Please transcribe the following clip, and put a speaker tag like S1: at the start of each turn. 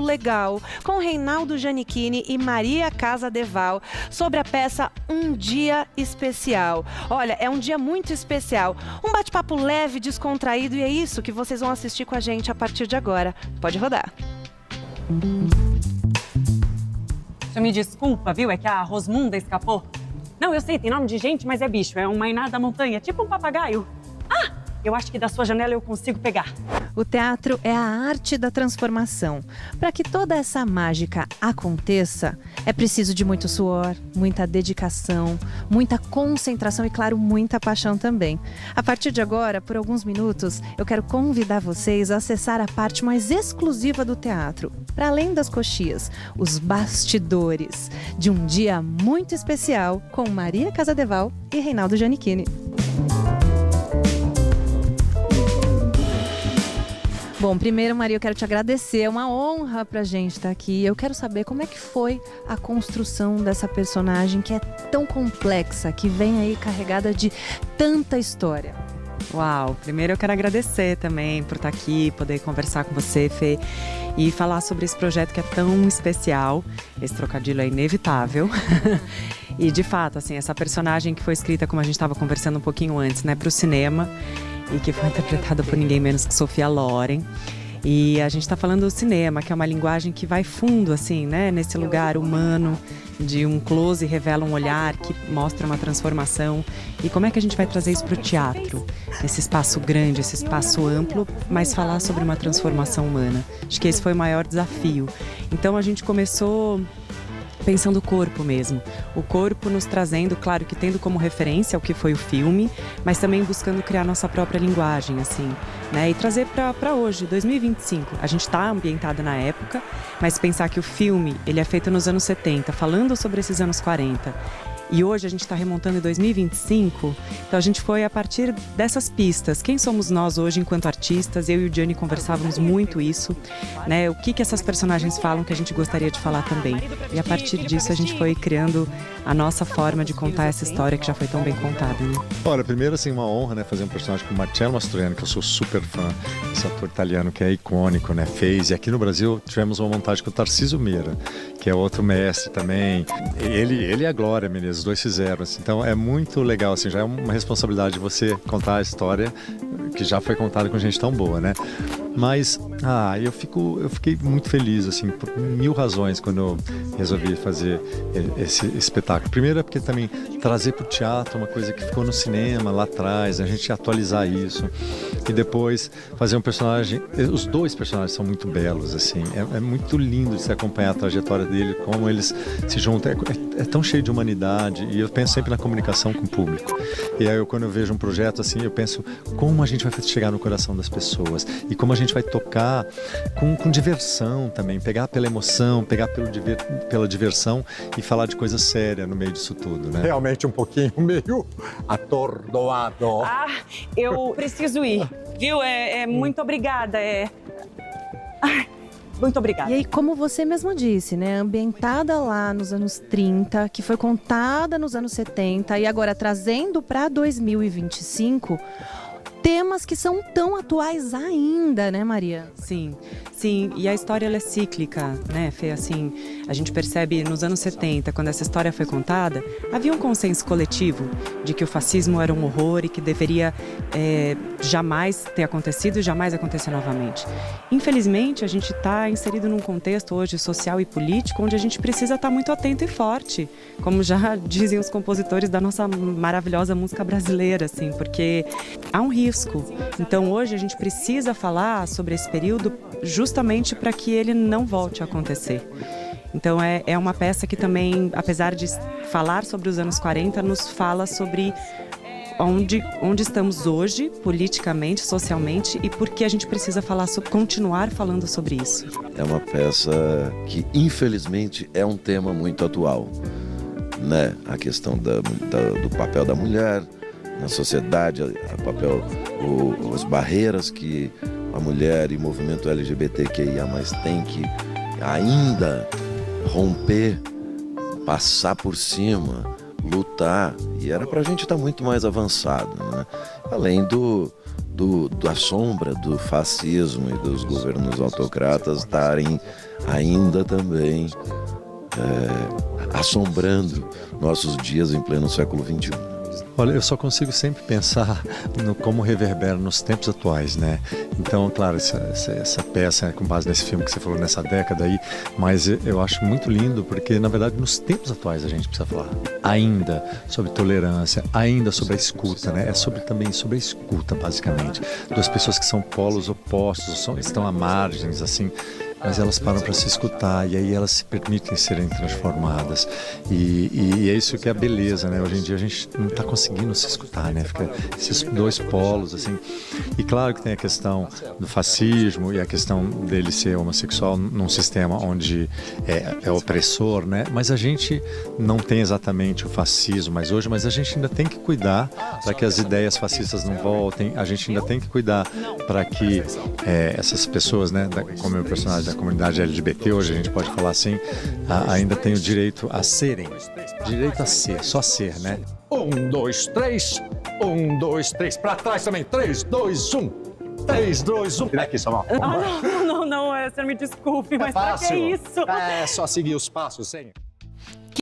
S1: legal com Reinaldo Giannichini e Maria Casadeval sobre a peça Um Dia Especial. Olha, é um dia muito especial, um bate-papo leve, descontraído, e é isso que vocês vão assistir com a gente a partir de agora. Pode rodar.
S2: Você me desculpa, viu? É que a Rosmunda escapou. Não, eu sei, tem nome de gente, mas é bicho. É um mainá da montanha, tipo um papagaio. Ah, eu acho que da sua janela eu consigo pegar.
S1: O teatro é a arte da transformação. Para que toda essa mágica aconteça, é preciso de muito suor, muita dedicação, muita concentração e, claro, muita paixão também. A partir de agora, por alguns minutos, eu quero convidar vocês a acessar a parte mais exclusiva do teatro, para além das coxias, os bastidores de um dia muito especial com Maria Casadeval e Reinaldo Giannichini. Bom, primeiro, Maria, eu quero te agradecer. É uma honra pra gente estar aqui. Eu quero saber como é que foi a construção dessa personagem que é tão complexa, que vem aí carregada de tanta história.
S2: Uau, primeiro eu quero agradecer também por estar aqui, poder conversar com você, Fê, e falar sobre esse projeto que é tão especial. Esse trocadilho é inevitável. E, de fato, assim, essa personagem que foi escrita, como a gente estava conversando um pouquinho antes, né, para o cinema, e que foi interpretada por ninguém menos que Sofia Loren. E a gente está falando do cinema, que é uma linguagem que vai fundo, assim, né, nesse lugar humano, de um close revela um olhar que mostra uma transformação. E como é que a gente vai trazer isso para o teatro? Esse espaço grande, esse espaço amplo, mas falar sobre uma transformação humana. Acho que esse foi o maior desafio. Então a gente começou pensando o corpo mesmo. O corpo nos trazendo, claro que tendo como referência o que foi o filme, mas também buscando criar nossa própria linguagem, assim, né? E trazer para hoje, 2025. A gente está ambientada na época, mas pensar que o filme, ele é feito nos anos 70, falando sobre esses anos 40. E hoje a gente está remontando em 2025, então a gente foi a partir dessas pistas. Quem somos nós hoje enquanto artistas? Eu e o Gianni conversávamos muito isso, né? O que essas personagens falam que a gente gostaria de falar também. E a partir disso a gente foi criando a nossa forma de contar essa história que já foi tão bem contada, né?
S3: Olha, primeiro assim, uma honra, né, fazer um personagem como Marcello Mastroianni, que eu sou super fã, esse ator italiano que é icônico, né, fez. E aqui no Brasil tivemos uma montagem com o Tarcísio Meira, que é outro mestre também. Ele e a Glória Menezes, os dois fizeram, assim. Então é muito legal, assim, já é uma responsabilidade você contar a história que já foi contada com gente tão boa, né? Mas, eu fiquei muito feliz, assim, por mil razões quando eu resolvi fazer esse espetáculo. Primeiro é porque também trazer para o teatro uma coisa que ficou no cinema lá atrás, a gente atualizar isso. E depois fazer um personagem, os dois personagens são muito belos, assim, é muito lindo de se acompanhar a trajetória dele, como eles se juntam, é tão cheio de humanidade, e eu penso sempre na comunicação com o público. E aí quando eu vejo um projeto assim, eu penso como a gente vai chegar no coração das pessoas, e como a gente vai tocar com diversão também, pegar pela emoção, pegar pela diversão e falar de coisa séria no meio disso tudo, né?
S4: Realmente um pouquinho meio atordoado.
S2: Eu preciso ir, viu? Muito obrigada, muito obrigada.
S1: E aí, como você mesmo disse, né, ambientada lá nos anos 30, que foi contada nos anos 70 e agora trazendo para 2025 temas que são tão atuais ainda, né, Maria?
S2: Sim, sim. E a história ela é cíclica, né, Fê? Assim, a gente percebe nos anos 70, quando essa história foi contada, havia um consenso coletivo de que o fascismo era um horror e que deveria jamais ter acontecido e jamais acontecer novamente. Infelizmente, a gente está inserido num contexto hoje social e político onde a gente precisa estar muito atento e forte, como já dizem os compositores da nossa maravilhosa música brasileira, assim, porque há um risco. Então hoje a gente precisa falar sobre esse período justamente para que ele não volte a acontecer. Então é uma peça que também, apesar de falar sobre os anos 40, nos fala sobre onde estamos hoje, politicamente, socialmente, e por que a gente precisa continuar falando sobre isso.
S5: É uma peça que, infelizmente, é um tema muito atual, né? A questão do papel da mulher na sociedade, as barreiras que a mulher e o movimento LGBTQIA+ tem que ainda romper, passar por cima, lutar. E era pra gente estar muito mais avançado, né? Além da sombra do fascismo e dos governos autocratas estarem ainda também assombrando nossos dias em pleno século XXI.
S3: Olha, eu só consigo sempre pensar no como reverbera nos tempos atuais, né? Então, claro, essa peça, com base nesse filme que você falou, nessa década aí, mas eu acho muito lindo porque, na verdade, nos tempos atuais a gente precisa falar ainda sobre tolerância, ainda sobre a escuta, né? Também sobre a escuta, basicamente. Duas pessoas que são polos opostos, estão à margens, assim, mas elas param para se escutar e aí elas se permitem serem transformadas. E é isso que é a beleza, né? Hoje em dia a gente não está conseguindo se escutar, né? Fica esses dois polos, assim. E claro que tem a questão do fascismo e a questão dele ser homossexual num sistema onde é opressor, né? Mas a gente não tem exatamente o fascismo mais hoje, mas a gente ainda tem que cuidar para que as ideias fascistas não voltem, a gente ainda tem que cuidar para que essas pessoas, né, como é o personagem da comunidade LGBT, hoje a gente pode falar assim, ainda tem o direito a serem. Direito a ser, só ser, né?
S4: 1, 2, 3. 1, 2, 3. Pra trás também. 3, 2, 1. 3, 2, 1. Vira aqui, Samuel.
S2: Não, senhor, me desculpe, mas pra que
S4: Fácil.
S2: isso?
S4: É só seguir os passos, hein?